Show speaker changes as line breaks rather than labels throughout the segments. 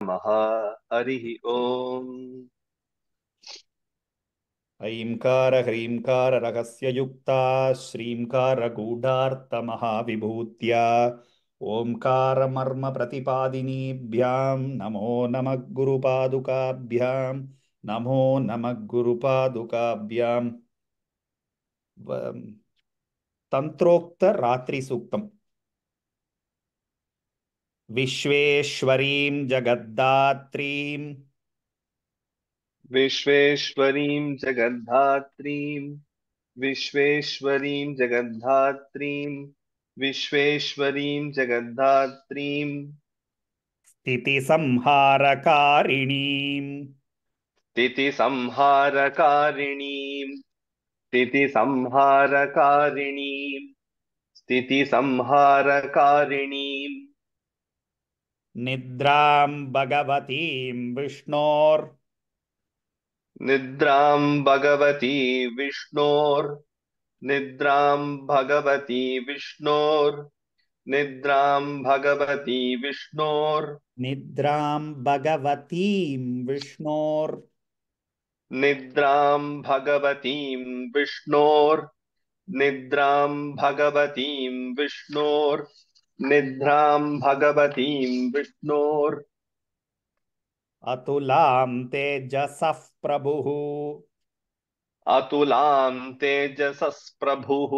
नमः। हरिः ओम्।
ऐंकार ह्रींकार रहस्ययुक्ता श्रींकार गूढार्थमहाविभूत्या ओंकार मर्म प्रतिपादिनीभ्यां नमो नमः गुरुपादुकाभ्यां नमो नमः गुरुपादुकाभ्यां तंत्रोक्त रात्रि सूक्तम् विश्वेश्वरीं जगद्धात्रीं
विश्वेश्वरीं जगद्धात्रीं विश्वेश्वरीं जगद्धात्रीं विश्वेश्वरीं जगद्धात्रीं
स्थितिसंहारकारिणीं
स्थितिसंहारकारिणीं स्थितिसंहारकारिणीं स्थितिसंहारकारिणीं
निद्रां भगवतीं विष्णोर्
निद्रां भगवती विष्णोर्निद्रां भगवती विष्णोर्निद्रां भगवती विष्णोर्
निद्रां भगवतीं विष्णोर्
निद्रां भगवतीं विष्णोर्निद्रां भगवतीं विष्णोर्निद्रां भगवतीं विष्णोर्
अतुलां तेजसः प्रभुः
अतुलां तेजसस्प्रभुः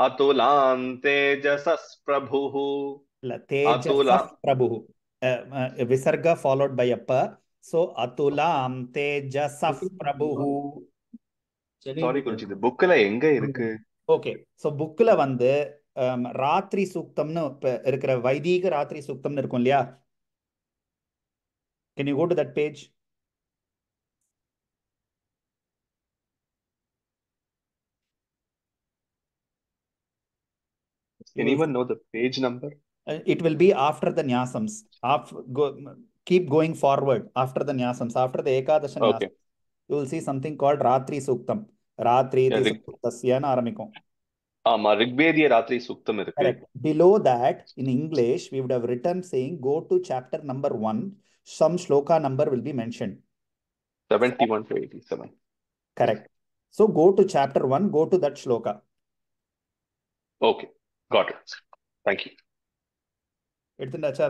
अतुलां तेजसस्प्रभुः अतुला
तेजसः प्रभुः विसर्ग followed by a pa, so अतुलां तेजसः प्रभुः.
சாரி குருஜி, இது புக்ல எங்க இருக்கு?
ஓகே, ஸோ புக்கில் வந்து ராத்திரி சூக்தம்னு இப்போ இருக்கிற வைதீக ராத்திரி சூக்தம்னு இருக்கும் இல்லையா? Can you go to that page? You will
Anyone know the page number?
it will be after the nyasams. Keep going forward after the nyasams. After the Ekadasha nyasams,
Okay.
you will see something called Ratri Suktam. Ratri
Yeah,
iti Suktasya ஆரம்பிக்கும்.
ஆமா, ரிக்வேதிய ராத்திரி சூக்தம் இருக்கு.
Correct. Below that, in English, we would have written saying, go to chapter number 1. Some shloka number will be mentioned.
71 to 87.
Correct. So go to chapter 1, go to that shloka.
Okay, got it. Thank you.
I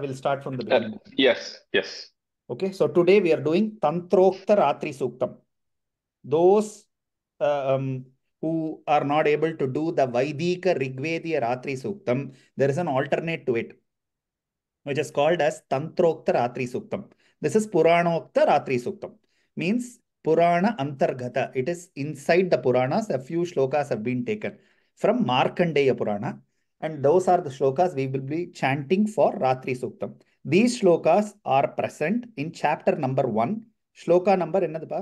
will start from the beginning.
Yes.
Okay, so today we are doing Tantrokta Ratri Suktam. Those who are not able to do the Vaidika Rigvediya Ratri Suktam, there is an alternate to it, which is called as Tantrokta Ratri Suktam. This is Puranokta Ratri Suktam. Means Purana Antargata. It is inside the Puranas. A few shlokas have been taken from Markandeya Purana. And those are the shlokas we will be chanting for Ratri Suktam. These shlokas are present in chapter number 1. Shloka number ennadapa?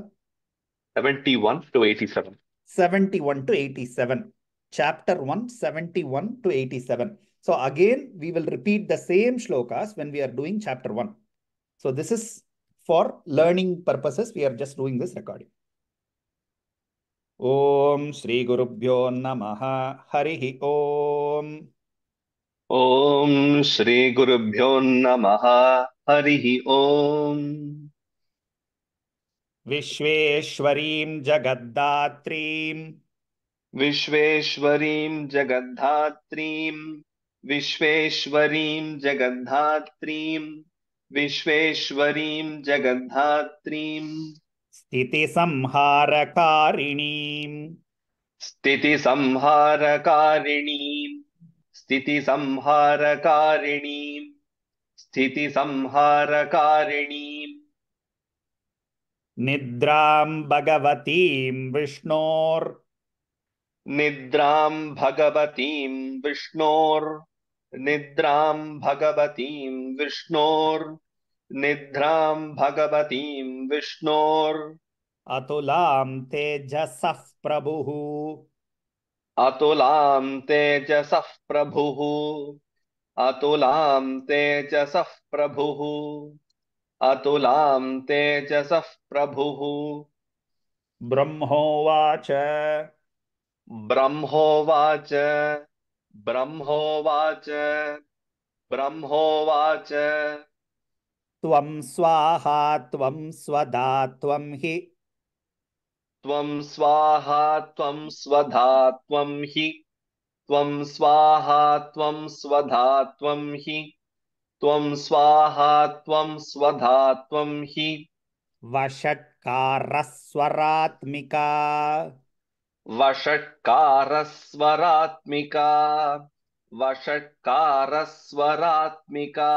71 to 87.
71 to 87. Chapter 1, 71 to 87. So again, we will repeat the same shlokas when we are doing chapter 1. So this is for learning purposes. We are just doing this recording. Om Shri Gurubhyo Namaha Harihi Om.
Om Shri Gurubhyo Namaha Harihi Om.
Vishveshwarim Jagaddatrim
Vishveshwarim Jagadhatrim Vishveshwarim Jagadhatrim Vishveshwarim Jagadhatrim
Sthiti Samharakarinam
स्थितिसंहारकारिणीं स्थितिसंहारकारिणीं स्थितिसंहारकारिणीं
Nidram Bhagavatim Vishnor
निद्रां भगवतीं विष्णोर् निद्रां भगवतीं विष्णोर् निद्रां भगवतीं विष्णोर्
Atulam Tejasah Prabhuhu
अतुलां तेजसः प्रभुः अतुलां तेजसः प्रभुः अतुलां तेजसः प्रभुः
Brahmovacha
ब्रह्मोवाच ब्रह्मोवाच ब्रह्मोवाच
त्वं स्वाहा त्वं स्वधा त्वं हि
त्वं स्वाहा त्वं स्वधा त्वं हि त्वं स्वाहा त्वं स्वधा त्वं हि त्वं स्वाहा त्वं स्वधा त्वं हि
वषट्कारस्वरात्मिका
वषट्कारस्वरात्मिका वषट्कारस्वरात्मिका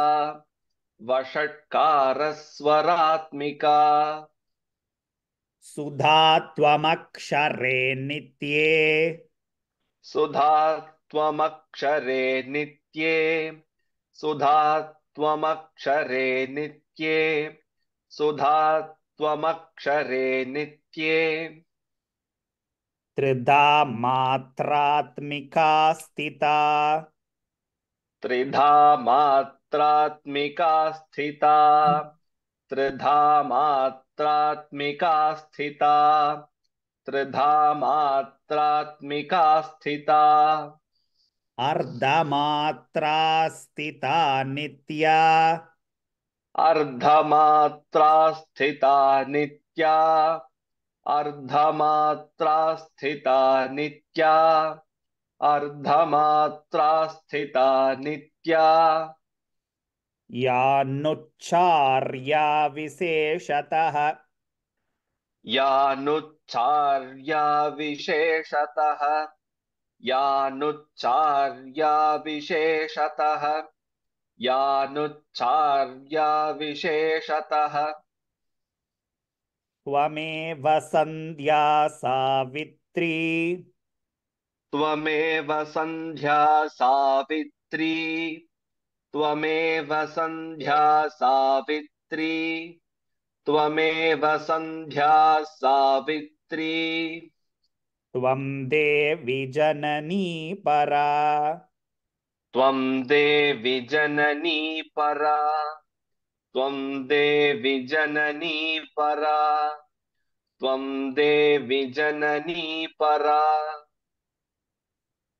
वषट्कारस्वरात्मिका
सुधा त्वमक्षरे नित्ये
सुधा त्वमक्षरे नित्ये सुधा त्वमक्षरे नित्ये सुधा त्वमक्षरे नित्ये
त्रिधा मात्रात्मिका स्थिता
त्रिधा मात्रात्मिका स्थिता त्रिधा मात्रात्मिका स्थिता त्रिधा मात्रात्मिका स्थिता
अर्धमात्रा स्थिता नित्या
अर्धमात्रा स्थिता नित्या अर्धमात्रा स्थिता नित्या अर्धमात्रा स्थिता नित्या
यानुच्चार्या विशेषतः
यानुच्चार्या विशेषतः यानुच्चार्या विशेषतः यानुच्चार्या विशेषतः
त्वमेव सन्ध्या सावित्री
त्वमेव सन्ध्या सावित्री त्वमेव सन्ध्या सावित्री त्वमेव सन्ध्या सावित्री
त्वं देवि जननी परा
त्वं देवि जननी परा त्वं देवि जननी परा त्वं देवि जननी परा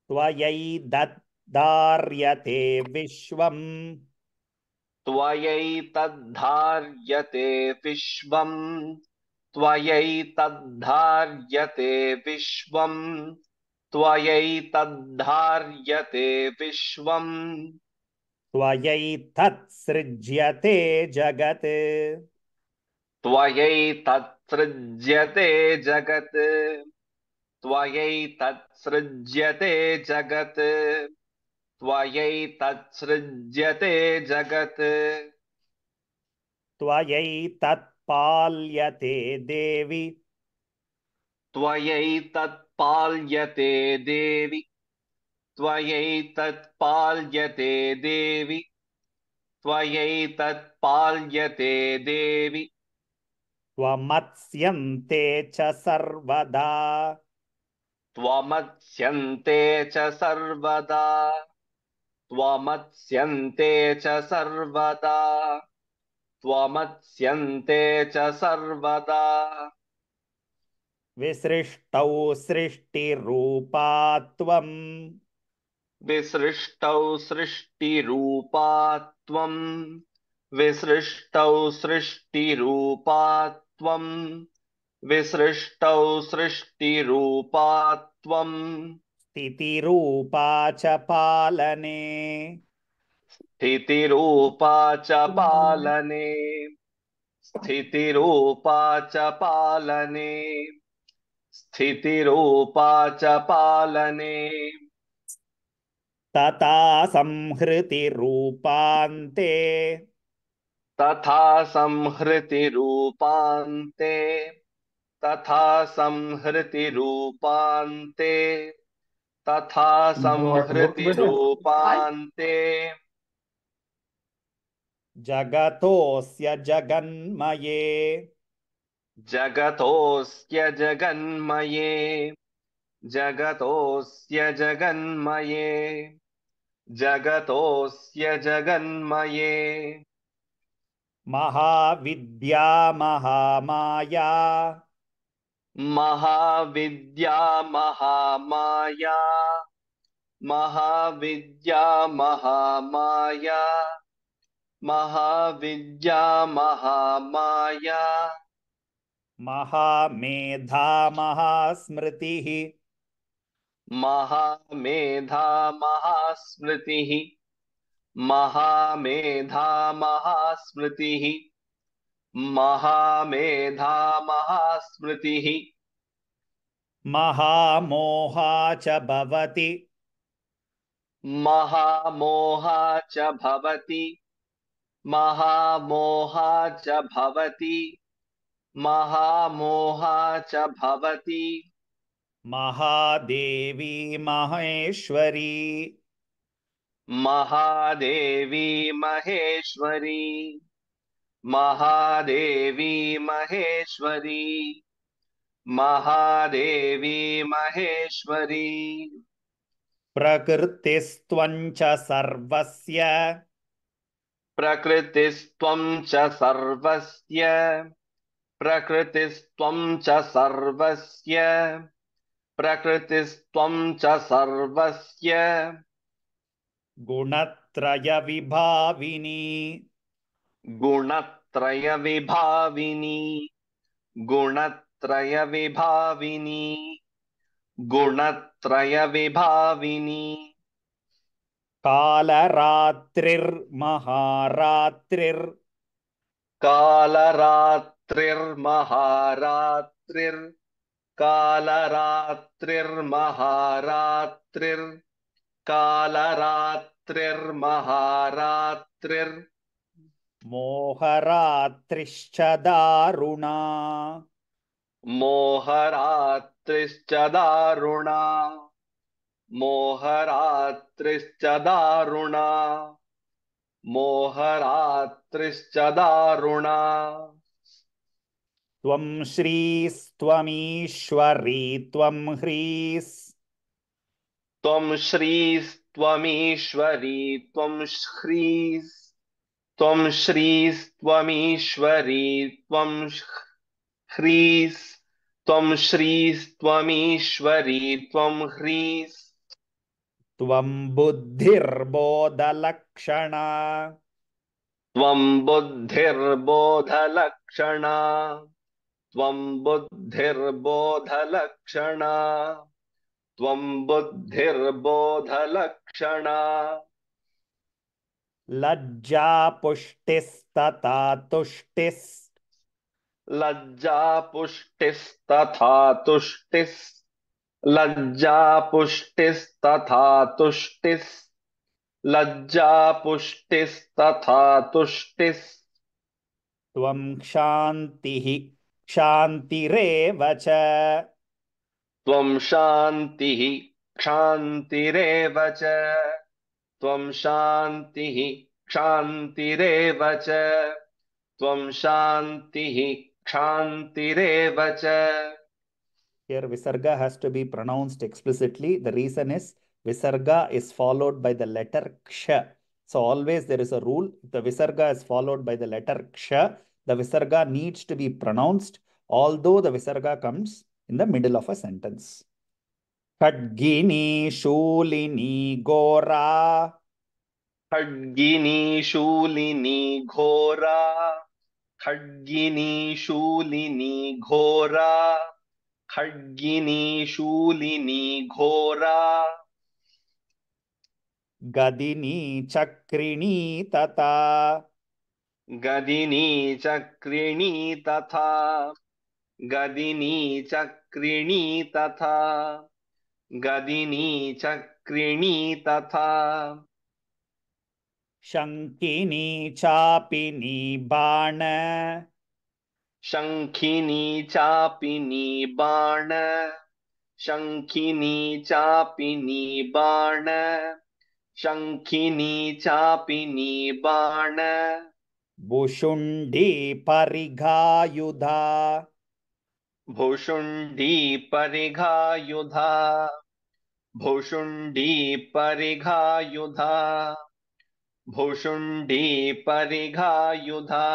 त्वयैदद्धार्यते विश्वम्
त्वयैतद्धार्यते विश्वम् त्वयैतद्धार्यते विश्वम् त्वयैतद्धार्यते विश्वम्
त्वयैतत्सृज्यते जगत्
त्वयैतत्सृज्यते जगत् त्वयैतत्सृज्यते जगत् त्वयैतत्सृज्यते जगत्
त्वयैतत्पाल्यते देवि
त्वयैतत्पाल्यते देवि त्वयैतत्पाल्यते देवि त्वयैतत्पाल्यते देवि
त्वमत्स्यन्ते च सर्वदा
त्वमत्स्यन्ते च सर्वदा त्वमत्स्यन्ते च सर्वदा त्वमत्स्यन्ते च सर्वदा
विसृष्टौ सृष्टिरूपा त्वम्
विसृष्टौ सृष्टिरूपा त्वम् विसृष्टौ सृष्टिरूपा त्वम् विसृष्टौ सृष्टिरूपा त्वम्
स्थितिरूपा च पालने
स्थितिरूपा च पालने स्थितिरूपा च पालने स्थितिरूपा च पालने
तथा संहृतिरूपान्ते
तथा संहृतिरूपान्ते तथा संहृतिरूपान्ते तथा संहृतिरूपान्ते
जगतोऽस्य जगन्मये
जगतोऽस्य जगन्मये जगतोऽस्य जगन्मये जगतोऽस्य जगन्मये
महाविद्या महामाया
महाविद्या महामाया महाविद्या महामाया महाविद्या महामाया
महामेधा महास्मृतिः
महामेधा महास्मृतिः महामेधा महास्मृतिः महामेधा महास्मृतिः
महामोहा च भवति
महामोहा च भवति महामोहा च भवति महामोहा च भवति
महादेवी महेश्वरी
महादेवी महेश्वरी महादेवी महेश्वरी महादेवी महेश्वरी
प्रकृतिस्त्वं च सर्वस्य
प्रकृतिस्त्वं च सर्वस्य प्रकृतिस्त्वं च सर्वस्य प्रकृतिस्त्वं च सर्वस्य
गुणत्रयविभाविनी
गुणत्रयविभाविनी गुणत्रयविभाविनी गुणत्रयविभाविनी
कालरात्रिर्महारात्रिर्
कालरात्रिर्महारात्रिर् कालरात्रिर्महारात्रिर् कालरात्रिर्महारात्रिर्
मोहरात्रिश्च दारुणा
मोहरात्रिश्च दारुणा मोहरात्रिश्च दारुणा मोहरात्रिश्च दारुणा
त्वं श्रीस्त्वमीश्वरी त्वं ह्रीस्
त्वं श्रीस्त्वमीश्वरी त्वं ह्रीस् त्वं श्रीस्त्वमीश्वरी त्वं ह्रीस् त्वं श्रीस्त्वमीश्वरी त्वं ह्रीस्
त्वं बुद्धिर्बोधलक्षणा
त्वं बुद्धिर्बोधलक्षणा त्वं बुद्धिर्बोधलक्षणा त्वं बुद्धिर्बोधलक्षणा
लज्जा पुष्टिस्तथा तुष्टिस्
लज्जा पुष्टिस्तथा तुष्टिस् लज्जा पुष्टिस्तथा तुष्टिस् लज्जा पुष्टिस्तथा तुष्टिस्
त्वं क्षान्तिः क्षान्तिरेव च
त्वं शान्तिः क्षान्तिरेव च त्वं शान्तिः क्षान्तिरेव च त्वं शान्तिः क्षान्तिरेव च
Here Visarga has to be pronounced explicitly. The reason is Visarga is followed by the letter Ksha. So always there is a rule. If the Visarga is followed by the letter Ksha, the Visarga needs to be pronounced, although the Visarga comes in the middle of a sentence. Khadgini, Shulini, Gora.
खड्गिनी Shoolini घोरा खड्गिनी शूलिनी घोरा खड्गिनी शूलिनी घोरा
Gadini, Chakrini, Tata.
गदिनी चक्रिणी तथा गदिनी चक्रिणी तथा गदिनी चक्रिणी तथा
शङ्किनी चापिनी बाण
शंखिनी चापिनी बाण शंखिनी चापिनी बाण शंखिनी चापिनी बाण
भुषुण्डी परिघायुधा
भुषुण्डी परिघायुधा भुषुण्डी परिघायुधा भुषुण्डी परिघायुधा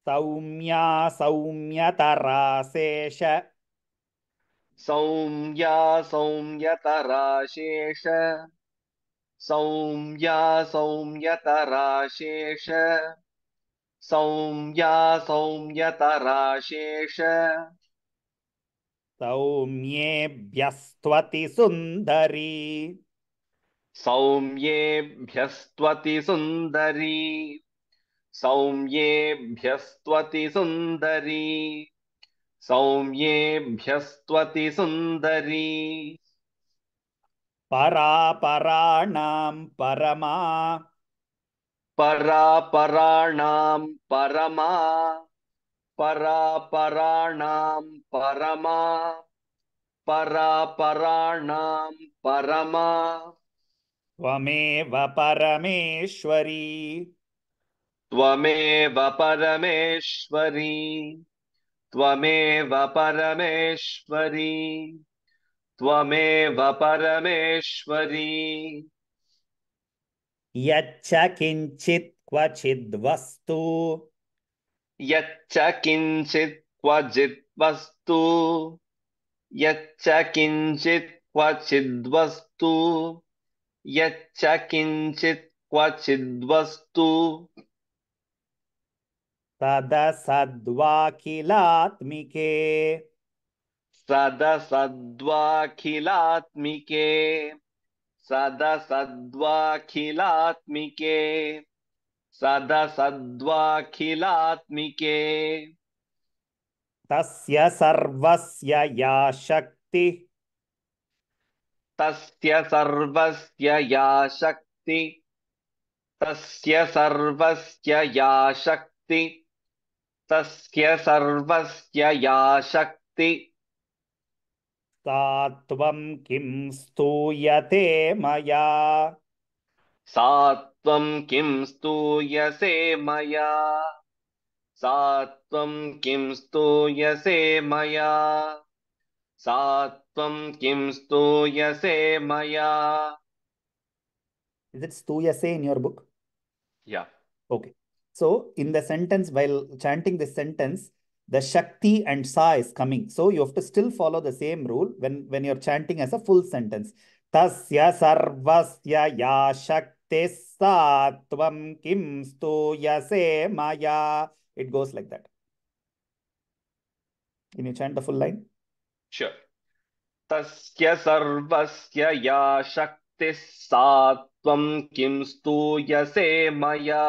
सौम्या सौम्यतरा शेष
सौम्या सौम्यतरा शेष सौम्या सौम्यतराशेष सौम्या सौम्यतराशेष
सौम्येभ्यस्त्वति सुन्दरी
सौम्येभ्यस्त्वति सुन्दरी सौम्येभ्यस्त्वति सुन्दरी सौम्येभ्यस्त्वति सुन्दरी
परापराणां परमा
परापराणां परमा परापराणां परमा परापराणां परमा
त्वमेव परमेश्वरी
त्वमेव परमेश्वरी त्वमेव परमेश्वरी त्वमेव परमेश्वरी
यच्च किञ्चित् क्वचिद्वस्तु
यच्च किञ्चित् क्वचित् वस्तु यच्च किञ्चित् क्वचिद्वस्तु यच्च किञ्चित् क्वचिद्वस्तु
तदसद्वाकिलात्मिके
सदसद्वाखिलात्मिके सदसद्वाखिलात्मिके सदसद्वाखिलात्मिके
तस्य सर्वस्य या शक्तिः
तस्य सर्वस्य या शक्ति तस्य सर्वस्य या शक्ति तस्य सर्वस्य या शक्ति
सा त्वं किं स्तूयते मया
सा त्वं किं स्तूयसे मया सा त्वं किं स्तूयसे मया सा त्वं किं स्तूयसे मया
Is it stuyase in your book?
Yeah.
Okay. So in the sentence, while chanting this sentence, the Shakti and Sa is coming. So you have to still follow the same rule when you're chanting as a full sentence. Tasya sarvasya ya shakti sa tvam kim stuyase maya. It goes like that. Can you chant the full line?
Sure. तस्य सर्वस्य या शक्तिः सा त्वं किं स्तूयसे मया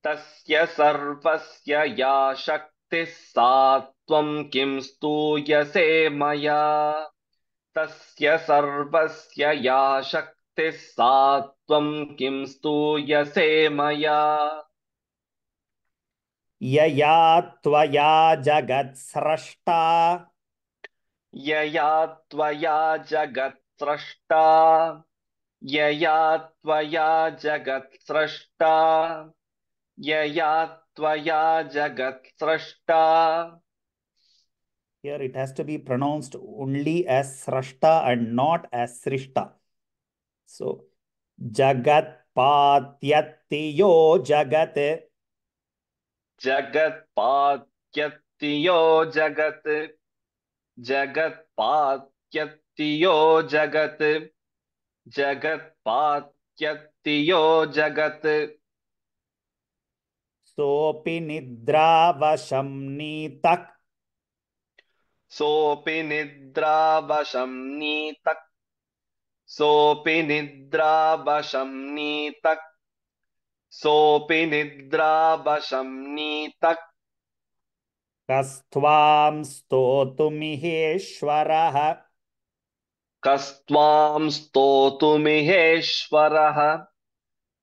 तस्य सर्वस्य या शक्तिः सा त्वं किं स्तूयसे मया तस्य सर्वस्य या शक्तिः सा त्वं किं स्तूयसे मया
यया त्वया जगत्स्रष्टा
यया त्वया जगत्स्रष्टा यया त्वया जगत्स्रष्टा यया त्वया जगत्स्रष्टा
Here it has to be pronounced only as Srashta and not as Srishta. So, Jagat Patyati Yo Jagat.
जगत्पात्यत्ति यो जगत् जगत्पात्यत्ति यो जगत् जगत्पात्यत्ति यो जगत्
Sopi Nidravasham Nitak.
सोऽपि निद्रावशं नीतक् सोऽपि निद्रावशं नीतक् सोऽपि निद्रावशं नीतक्
Kastvam Stotumiheshwarah.
कस्त्वां स्तोतुमिहेश्वरः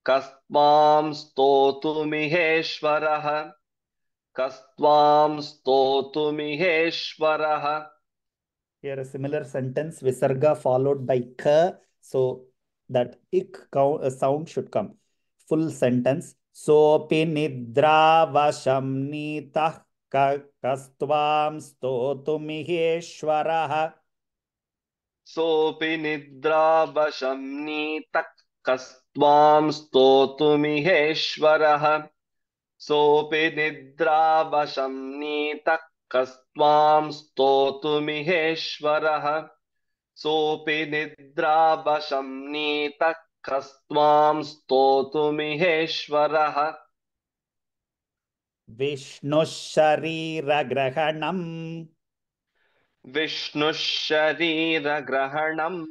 कस्त्वां स्तोतुमिहेश्वरः कस्त्वां स्तोतुमिहेश्वरः
Here a similar sentence, Visarga followed by Ka. So that ik sound should come. Full sentence. Sopi Nidravasham Nitah Kastvam Stotumiheshwarah.
सोऽपि निद्रावशं नीतः कस्त्वां स्तोतुमिहेश्वरः सोऽपि निद्रावशं नीतः कस्त्वां स्तोतुमिहेश्वरः सोऽपि निद्रावशं नीतः कस्त्वां स्तोतुमिहेश्वरः
विष्णुः शरीरग्रहणम्
विष्णुः शरीरग्रहणम्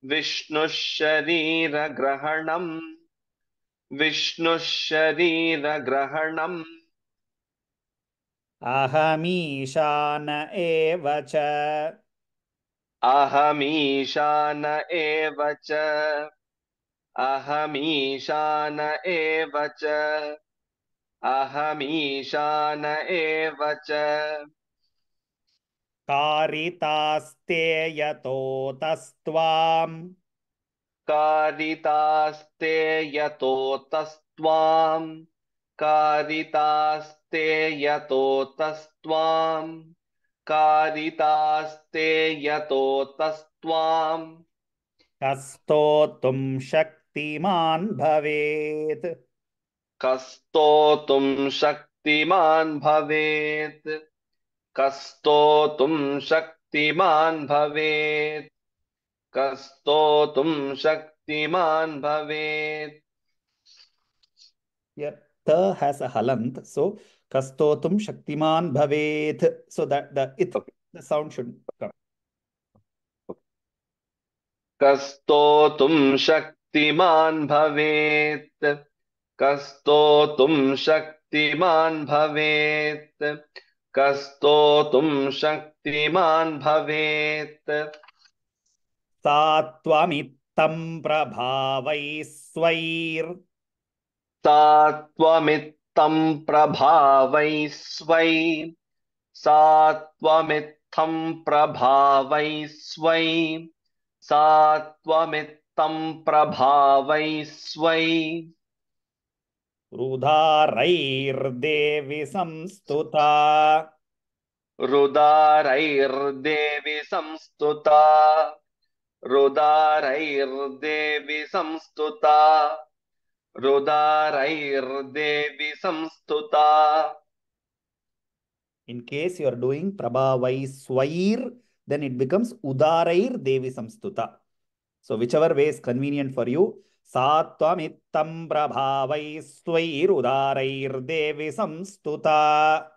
विष्णुः शरीरग्रहणम् विष्णुः शरीरग्रहणम्
अहमीशान एव च
अहमीशान एव च अहमीशान एव च अहमीशान एव च
कारितास्ते यतोतस्त्वाम्
कारितास्ते यतोतस्त्वाम् कारितास्ते यतोतस्त्वाम् कारितास्ते यतोतस्त्वाम्
कस्तोतुं शक्तिमान् भवेत्
कस्तोतुं शक्तिमान् भवेत् कस्तोतुं शक्तिमान् भवेत् कस्तोतुं शक्तिमान् भवेत्
Here, the has a halant, so kastotum shaktiman bhavet. So that the sound should come.
कस्तोतुं शक्तिमान् भवेत् कस्तोतुं शक्तिमान् भवेत् कस्तोतुं शक्तिमान् भवेत्
सात्वमित्तं प्रभावैः
सा त्वमित्थं प्रभावैस्वै सा त्वमित्थं प्रभावैस्वै सा त्वमित्थं प्रभावैस्वै
रुधारैर्देवि संस्तुता
रुदारैर्देवि संस्तुता रुदारैर्देवि संस्तुता रुदारैर्देवि संस्तुता
In case you are doing prabhavai swair, then it becomes udarair devi samstuta. So whichever way is convenient for you. Sattvamittam prabhavai swair udarair devi samstuta.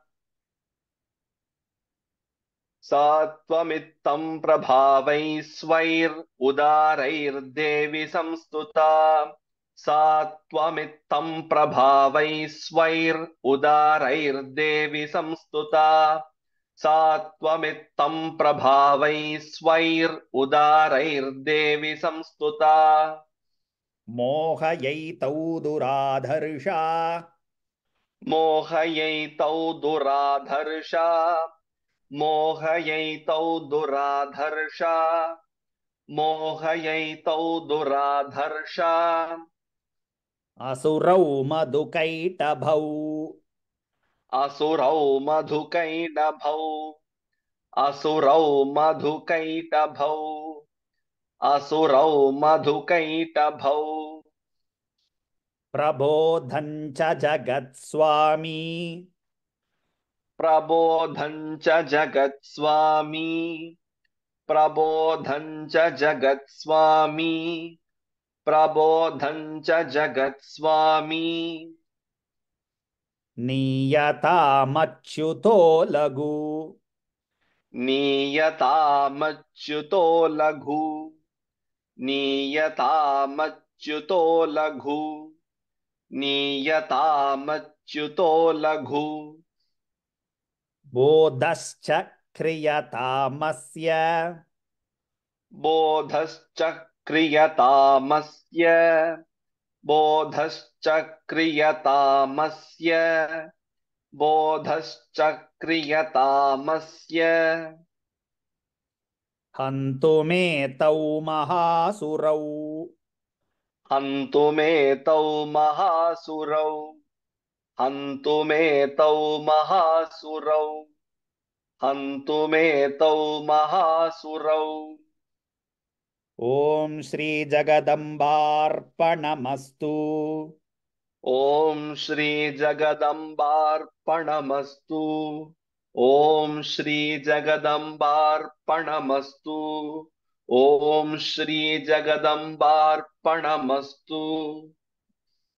सा त्वमित्थं प्रभावैस्वैरुदारैर्देवि संस्तुता सा त्वमित्थं प्रभावैस्वैरुदारैर्देवि संस्तुता सा त्वमित्थं प्रभावैस्वैरुदारैर्देवि संस्तुता
मोहयैतौ दुराधर्षा
मोहयैतौ दुराधर्षा मोहयैतौ दुराधर्षा मोहयैतौ दुराधर्षा
असुरौ मधुकैटभौ
असुरौ मधुकैटभौ असुरौ मधुकैटभौ असुरौ मधुकैटभौ
प्रबोधं च जगत्स्वामी
प्रबोधं च जगत्स्वामी प्रबोधं च जगत्स्वामी प्रबोधं च जगत्स्वामी
नीयतामच्युतो लघु
नीयतामच्युतो लघु नीयतामच्युतो लघु नीयतामच्युतो लघु
बोधश्च क्रियतामस्य
बोधश्च क्रियतामस्य बोधश्च क्रियतामस्य बोधश्च क्रियतामस्य
हन्तु मे तौ महासुरौ
हन्तु मे तौ महासुरौ हन्तु मे तौ महासुरौ हन्तु मे तौ महासुरौ
ॐ श्री जगदम्बार्पणमस्तु
ॐ श्री जगदम्बार्पणमस्तु ॐ श्री जगदम्बार्पणमस्तु ॐ श्री जगदम्बार्पणमस्तु समर्पणमस्तु।